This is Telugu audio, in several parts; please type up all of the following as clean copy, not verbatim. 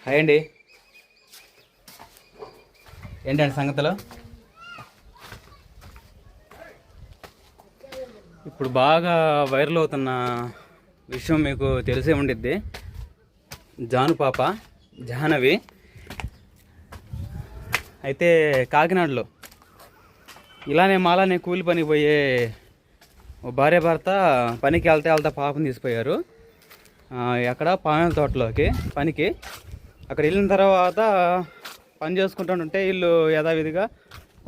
హాయ్ అండి. ఏంటండి సంగతులు? ఇప్పుడు బాగా వైరల్ అవుతున్న విషయం మీకు తెలిసే ఉండిద్ది. జాను పాప జాహ్నవి అయితే కాకినాడలో ఇలానే మాలానే కూలి పనికి పోయే భార్య భర్త పనికి వెళ్తా పాపని తీసిపోయారు. ఎక్కడ పానెల తోటలోకి పనికి. అక్కడ వెళ్ళిన తర్వాత పని చేసుకుంటుంటే వీళ్ళు యథావిధిగా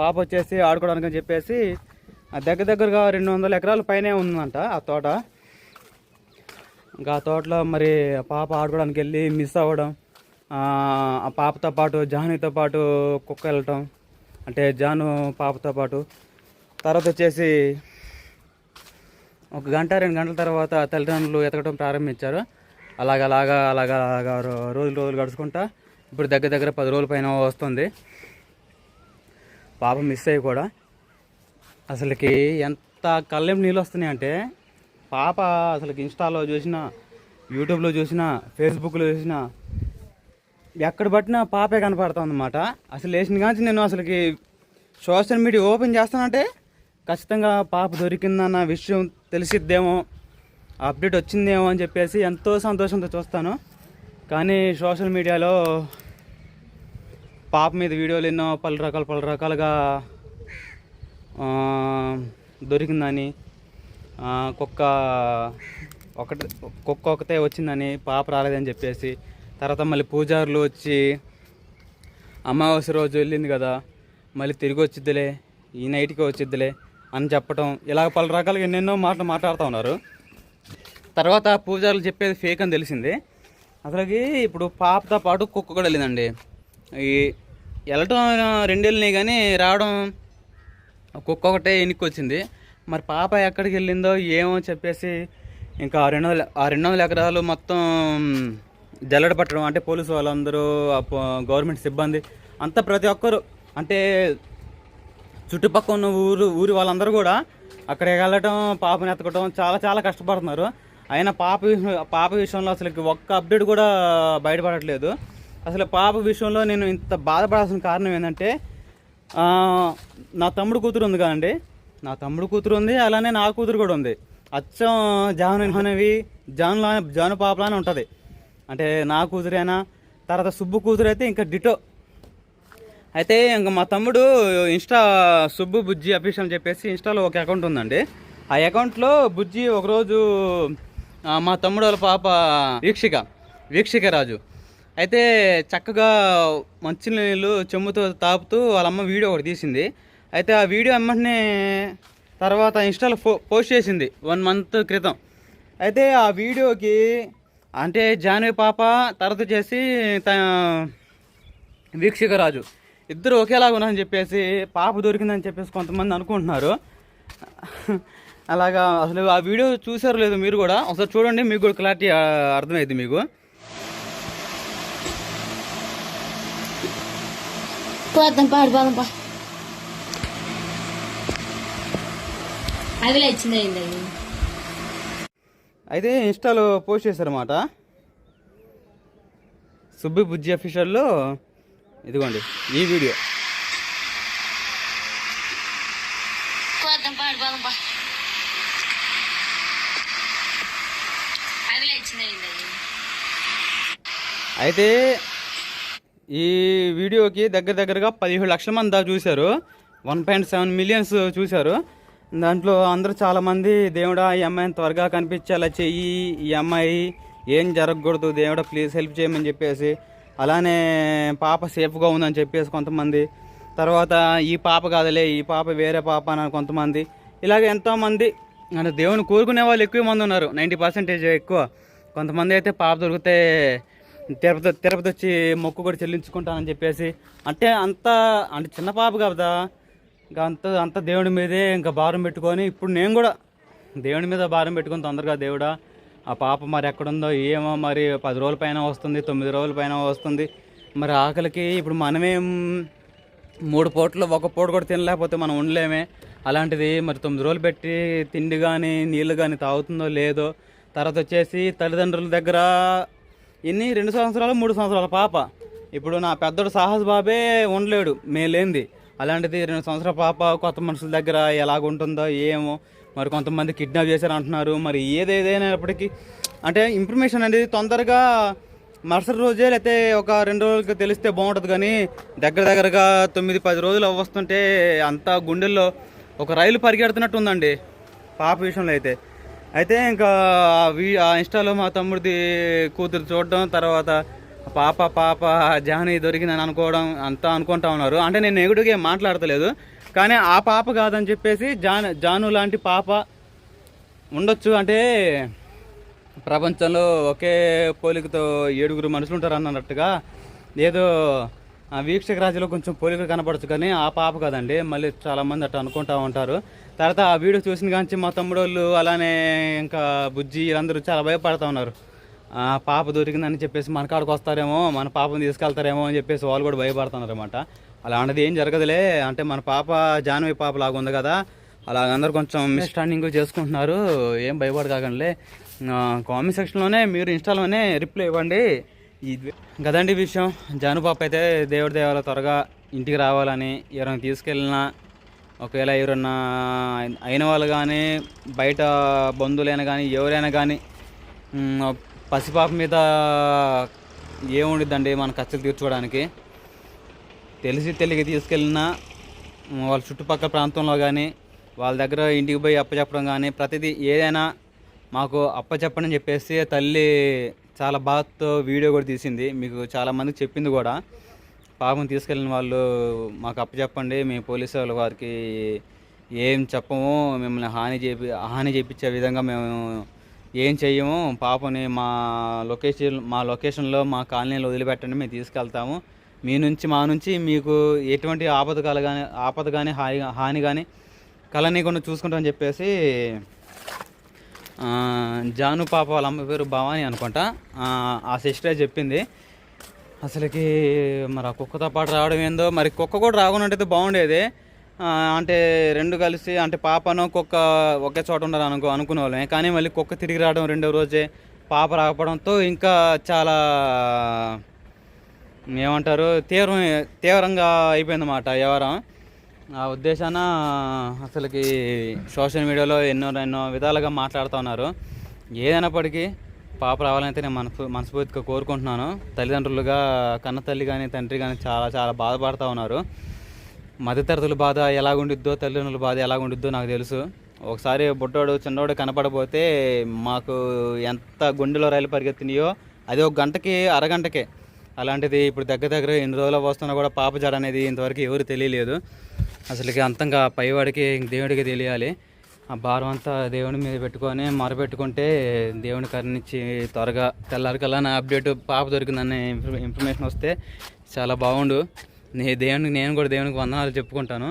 పాప వచ్చేసి ఆడుకోవడానికి అని చెప్పేసి దగ్గరగా 200 ఎకరాల పైనే ఉందంట ఆ తోట. ఇంకా ఆ తోటలో మరి పాప ఆడుకోవడానికి వెళ్ళి మిస్ అవ్వడం, ఆ పాపతో పాటు జాహ్నవితో పాటు కుక్క వెళ్ళటం, అంటే జాను పాపతో పాటు. తర్వాత వచ్చేసి 1 గంట 2 గంటల తర్వాత తల్లిదండ్రులు ఎతకడం ప్రారంభించారు. అలాగా రోజులు గడుచుకుంటా ఇప్పుడు దగ్గర 10 రోజుల పైన వస్తుంది పాప మిస్ అయ్యి కూడా. అసలుకి ఎంత కళ్ళెం నీళ్ళు వస్తున్నాయి అంటే పాప అసలుకి ఇన్స్టాలో చూసినా, యూట్యూబ్లో చూసినా, ఫేస్బుక్లో చూసినా, ఎక్కడ పట్టినా పాపే కనపడుతుంది అన్నమాట. అసలు లేచిన కానీ నేను అసలుకి సోషల్ మీడియా ఓపెన్ చేస్తానంటే ఖచ్చితంగా పాప దొరికిందన్న విషయం తెలిసిద్దేమో, అప్డేట్ వచ్చిందేమో అని చెప్పేసి ఎంతో సంతోషంతో చూస్తాను. కానీ సోషల్ మీడియాలో పాప మీద వీడియోలు ఎన్నో పలు రకాలుగా దొరికిందని, కుక్క ఒకటే వచ్చిందని, పాప రాలేదని చెప్పేసి, తర్వాత మళ్ళీ పూజారులు వచ్చి అమావాస్య రోజు వెళ్ళింది కదా మళ్ళీ తిరిగి వచ్చిద్దిలే, ఈ నైట్కి వచ్చిద్దిలే అని చెప్పటం, ఇలా పలు రకాలుగా ఎన్నెన్నో మాట్లాడుతూ ఉన్నారు. తర్వాత పూజారులు చెప్పేది ఫేక్ అని తెలిసింది. అసలుకి ఇప్పుడు పాపతో పాటు కుక్క కూడా వెళ్ళిందండి. ఈ వెళ్ళటం 2 వెళ్ళినాయి కానీ రావడం కుక్క ఒకటే ఎన్నిక వచ్చింది. మరి పాప ఎక్కడికి వెళ్ళిందో ఏమో చెప్పేసి ఇంకా 200 ఎకరాలు మొత్తం జల్లెడ పట్టడం, అంటే పోలీసు వాళ్ళందరూ, గవర్నమెంట్ సిబ్బంది అంతా ప్రతి ఒక్కరు, అంటే చుట్టుపక్కల ఉన్న ఊరి వాళ్ళందరూ కూడా అక్కడికి వెళ్ళటం, పాపని ఎత్తకటం చాలా కష్టపడుతున్నారు. అయినా పాప విషయంలో అసలు ఒక్క అప్డేట్ కూడా బయటపడట్లేదు. అసలు పాప విషయంలో నేను ఇంత బాధపడాల్సిన కారణం ఏంటంటే, నా తమ్ముడు కూతురు ఉంది కదండి, నా తమ్ముడు కూతురు ఉంది, అలానే నా కూతురు కూడా ఉంది. అచ్చం జాహ్నవి జాను పాపలానే ఉంటుంది. అంటే నా కూతురైనా, తర్వాత సుబ్బు కూతురు అయితే ఇంకా డిటో. అయితే ఇంకా మా తమ్ముడు ఇన్స్టా సుబ్బు బుజ్జి అఫీషియల్ అని చెప్పేసి ఇన్స్టాలో ఒక అకౌంట్ ఉందండి. ఆ అకౌంట్లో బుజ్జి ఒకరోజు మా తమ్ముడు వాళ్ళ పాప వీక్షిక రాజు అయితే చక్కగా మంచినీళ్ళు చెమ్ముతో తాపుతూ వాళ్ళమ్మ వీడియో ఒకటి తీసింది. అయితే ఆ వీడియో అమ్మనే తర్వాత ఇన్స్టాలో పోస్ట్ చేసింది 1 మంత్ క్రితం. అయితే ఆ వీడియోకి అంటే జాహ్నవి పాప తర్వాత చేసి వీక్షిక రాజు ఇద్దరు ఒకేలాగా ఉన్నారని చెప్పేసి, పాప దొరికిందని చెప్పేసి కొంతమంది అనుకుంటున్నారు. అలాగా అసలు ఆ వీడియో చూసారో లేదు మీరు కూడా, ఒకసారి చూడండి, మీకు కూడా క్లారిటీ అర్థమైంది మీకు. అయితే ఇన్స్టాలో పోస్ట్ చేశారన్నమాట సుబ్బి బుజ్జి అఫీషియల్లో. ఇదిగోండి ఈ వీడియో. అయితే ఈ వీడియోకి దగ్గరగా 17 లక్షల మంది దాకా చూశారు. 1.7 మిలియన్స్ చూశారు. దాంట్లో అందరూ చాలామంది, దేవుడా ఈ అమ్మాయిని త్వరగా కనిపించేలా చెయ్యి, ఈ అమ్మాయి ఏం జరగకూడదు దేవుడా ప్లీజ్ హెల్ప్ చేయమని చెప్పేసి, అలానే పాప సేఫ్గా ఉందని చెప్పేసి కొంతమంది, తర్వాత ఈ పాప కాదులే ఈ పాప వేరే పాప అని కొంతమంది, ఇలాగ ఎంతోమంది అంటే దేవుని కోరుకునే వాళ్ళు ఎక్కువ మంది ఉన్నారు, 90% ఎక్కువ. కొంతమంది అయితే పాప దొరికితే తిరుపతి వచ్చి మొక్కు కూడా చెల్లించుకుంటానని చెప్పేసి, అంటే చిన్న పాప కదా, ఇంకా అంత దేవుడి మీదే ఇంకా భారం పెట్టుకొని, ఇప్పుడు నేను కూడా దేవుడి మీద భారం పెట్టుకొని తొందరగా దేవుడా ఆ పాప మరి ఎక్కడుందో ఏమో, మరి 10 రోజుల పైన వస్తుంది, 9 రోజుల పైన వస్తుంది, మరి ఆకలికి ఇప్పుడు మనమేం 3 పూటలు 1 పూట కూడా తినలేకపోతే మనం ఉండలేమే. అలాంటిది మరి 9 రోజులు పెట్టి తిండి కానీ నీళ్ళు కానీ తాగుతుందో లేదో. తర్వాత వచ్చేసి తల్లిదండ్రుల దగ్గర ఎన్ని 2 సంవత్సరాలు 3 సంవత్సరాల పాప. ఇప్పుడు నా పెద్దోడు సాహస్ బాబే ఉండలేడు మేలేంది, అలాంటిది 2 సంవత్సరాల పాప కొత్త మనుషుల దగ్గర ఎలాగుంటుందో ఏమో. మరి కొంతమంది కిడ్నాప్ చేశారు అంటున్నారు. మరి ఏదేదైనప్పటికీ అంటే ఇన్ఫర్మేషన్ అనేది తొందరగా మరుసటి రోజే లేకపోతే ఒక 2 రోజులకి తెలిస్తే బాగుంటుంది. కానీ దగ్గరగా 9-10 రోజులు వస్తుంటే అంతా గుండెల్లో ఒక రైలు పరిగెడుతున్నట్టు ఉందండి పాప విషయంలో అయితే ఇంకా ఆ ఇన్స్టాలో మా తమ్ముడిది కూతురు చూడడం, తర్వాత పాప జానీ దొరికిందని అనుకోవడం అంతా అనుకుంటా ఉన్నారు. అంటే నేను నెగిటివ్గా ఏం మాట్లాడతలేదు, కానీ ఆ పాప కాదని చెప్పేసి జాను లాంటి పాప ఉండొచ్చు. అంటే ప్రపంచంలో ఒకే పోలికతో 7 మనుషులు ఉంటారు అన్నట్టుగా ఏదో వీక్షక రాజులో కొంచెం పోలికలు కనపడచ్చు, కానీ ఆ పాప కదండి. మళ్ళీ చాలామంది అట్లా అనుకుంటూ ఉంటారు. తర్వాత ఆ వీడియో చూసిన కానీ మా తమ్ముడు వాళ్ళు అలానే ఇంకా బుజ్జి వీళ్ళందరూ చాలా భయపడుతూ ఉన్నారు. పాప దొరికిందని చెప్పేసి మన కాడికి వస్తారేమో, మన పాపను తీసుకెళ్తారేమో అని చెప్పేసి వాళ్ళు కూడా భయపడుతున్నారు అనమాట. అలాంటిది ఏం జరగదులే, అంటే మన పాప జాన్వి పాప లాగా ఉంది కదా, అలాగందరూ కొంచెం మిస్అండర్స్టాండింగ్ చేసుకుంటున్నారు. ఏం భయపడకాకండి. కామెంట్ సెక్షన్లోనే మీరు ఇన్స్టాలోనే రిప్లై ఇవ్వండి. గదండి విషయం. జాను పాప అయితే దేవుడి దేవాల త్వరగా ఇంటికి రావాలని, ఎవరైనా తీసుకెళ్ళినా ఒకవేళ ఎవరన్నా అయిన వాళ్ళు కానీ బయట బంధువులైనా కానీ ఎవరైనా కానీ పసిపాప మీద ఏముండిద్దండి మన ఖర్చులు తీర్చుకోవడానికి. తెలియక తీసుకెళ్ళినా వాళ్ళ చుట్టుపక్కల ప్రాంతంలో కానీ వాళ్ళ దగ్గర ఇంటికి పోయి అప్పచెప్పడం కానీ ప్రతిదీ ఏదైనా మాకు అప్పచెప్పని చెప్పేసి తల్లి చాలా బాధతో వీడియో కూడా తీసింది. మీకు చాలామందికి చెప్పింది కూడా, పాపం తీసుకెళ్ళిన వాళ్ళు మాకు అప్పచెప్పండి, మేము పోలీసు వాళ్ళ వారికి ఏం చెప్పము, మిమ్మల్ని హాని చేయించే విధంగా మేము ఏం చెయ్యము, పాపని మా లొకేషన్లో మా కాలనీలో వదిలిపెట్టండి, మేము తీసుకెళ్తాము, మా నుంచి మీకు ఎటువంటి ఆపద కానీ హాని కానీ కలనీయకుండా చూసుకుంటామని చెప్పేసి జాను పాప వాళ్ళ అమ్మ పేరు భవాని అనుకుంటా, ఆ సిస్టరే చెప్పింది. అసలుకి మరి ఆ కుక్కతో పాటు రావడం ఏందో, మరి కుక్క కూడా రాకుండా బాగుండేది. అంటే 2 కలిసి అంటే పాపను కుక్క ఒకే చోట ఉండాలి అనుకునే వాళ్ళమే, కానీ మళ్ళీ కుక్క తిరిగి రావడం 2వ రోజే పాప రాకపోవడంతో ఇంకా చాలా ఏమంటారు తీవ్రంగా అయిపోయిందన్నమాట వ్యవహారం. ఆ ఉద్దేశాన అసలుకి సోషల్ మీడియాలో ఎన్నో విధాలుగా మాట్లాడుతూ ఉన్నారు. ఏదైనప్పటికీ పాప రావాలైతే నేను మనస్ఫూర్తిగా కోరుకుంటున్నాను. తల్లిదండ్రులుగా కన్న తల్లి కానీ తండ్రి కానీ చాలా బాధపడుతూ ఉన్నారు. మధ్యతరగతుల బాధ ఎలాగుండిద్దో, తల్లిదండ్రుల బాధ ఎలాగుండిద్దో నాకు తెలుసు. ఒకసారి బుడ్డోడు చిన్నోడు కనపడపోతే మాకు ఎంత గుండెలో రైలు పరిగెత్తినాయో, అది ఒక గంటకి అరగంటకే. అలాంటిది ఇప్పుడు దగ్గర ఎన్ని రోజులు వస్తున్నా కూడా పాప జడ అనేది ఇంతవరకు ఎవరు తెలియలేదు. అసలుకి అంతంగా పైవాడికి దేవుడికి తెలియాలి. ఆ భారం అంతా దేవుని మీద పెట్టుకొని మొరపెట్టుకుంటే దేవుని కరుణించి త్వరగా తెల్లారికల్లా నా అప్డేట్ పాప దొరికిందనే ఇన్ఫర్మేషన్ వస్తే చాలా బాగుండు. నేను కూడా దేవునికి వందనాలు చెప్పుకుంటాను.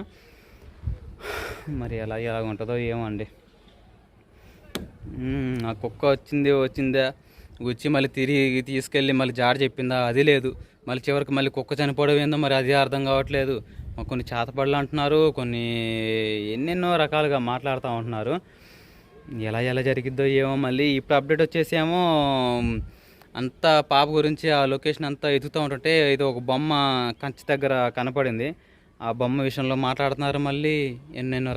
మరి ఎలా ఉంటుందో ఏమో అండి. ఆ కుక్క వచ్చిందా గుచ్చి మళ్ళీ తిరిగి తీసుకెళ్ళి మళ్ళీ జాడ చెప్పిందా, అది లేదు. మళ్ళీ చివరికి మళ్ళీ కుక్క చనిపోవడం ఏందో మరి అది అర్థం కావట్లేదు. కొన్ని చేతపడలు అంటున్నారు, కొన్ని ఎన్నెన్నో రకాలుగా మాట్లాడుతూ ఉంటున్నారు. ఎలా జరిగిద్దో ఏమో. మళ్ళీ ఇప్పుడు అప్డేట్ వచ్చేసేమో అంతా పాప గురించి ఆ లొకేషన్ అంతా ఎదుగుతూ ఉంటుంటే ఇది ఒక బొమ్మ కంచి దగ్గర కనపడింది. ఆ బొమ్మ విషయంలో మాట్లాడుతున్నారు. మళ్ళీ ఎన్నెన్నో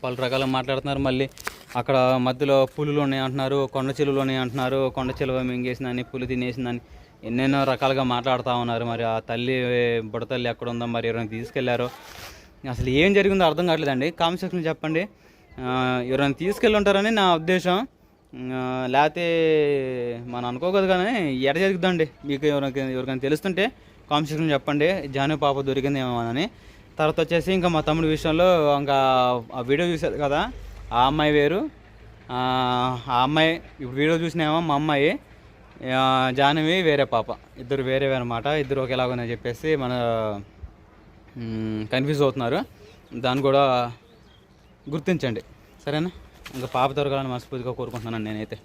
పలు రకాలుగా మాట్లాడుతున్నారు. మళ్ళీ అక్కడ మధ్యలో పులులు ఉన్నాయి అంటున్నారు, కొండ చిలువలు ఉన్నాయి అంటున్నారు, కొండ చిలువ మింగేసిందని, పులి తినేసిందని ఎన్నెన్నో రకాలుగా మాట్లాడుతూ ఉన్నారు. మరి ఆ తల్లి బుడతల్లి ఎక్కడ ఉందో, మరి ఎవరైనా తీసుకెళ్లారో, అసలు ఏం జరిగిందో అర్థం కావట్లేదండి. కామెంట్ సెక్షన్లో చెప్పండి. ఎవరైనా తీసుకెళ్ళి ఉంటారని నా ఉద్దేశం. లేకపోతే మనం అనుకోకూడదు, కానీ ఎడ జరుగుతుందండి. మీకు ఎవరికైనా తెలుస్తుంటే కామెంట్ సెక్షన్లో చెప్పండి. జాను పాప దొరికిందేమో అని. తర్వాత వచ్చేసి ఇంకా మా తమ్ముడి విషయంలో ఇంకా ఆ వీడియో చూసారు కదా, ఆ అమ్మాయి వేరు, ఆ అమ్మాయి ఇప్పుడు వీడియో చూసినేమో మా అమ్మాయి, జాహ్నవి వేరే పాప, ఇద్దరు వేరే అనమాట. ఇద్దరు ఒకేలాగా చెప్పేసి మన కన్ఫ్యూజ్ అవుతున్నారు. దాన్ని కూడా గుర్తించండి, సరేనా? ఇంకా పాప దొరకాలని మనస్ఫూర్తిగా కోరుకుంటున్నాను నేనైతే.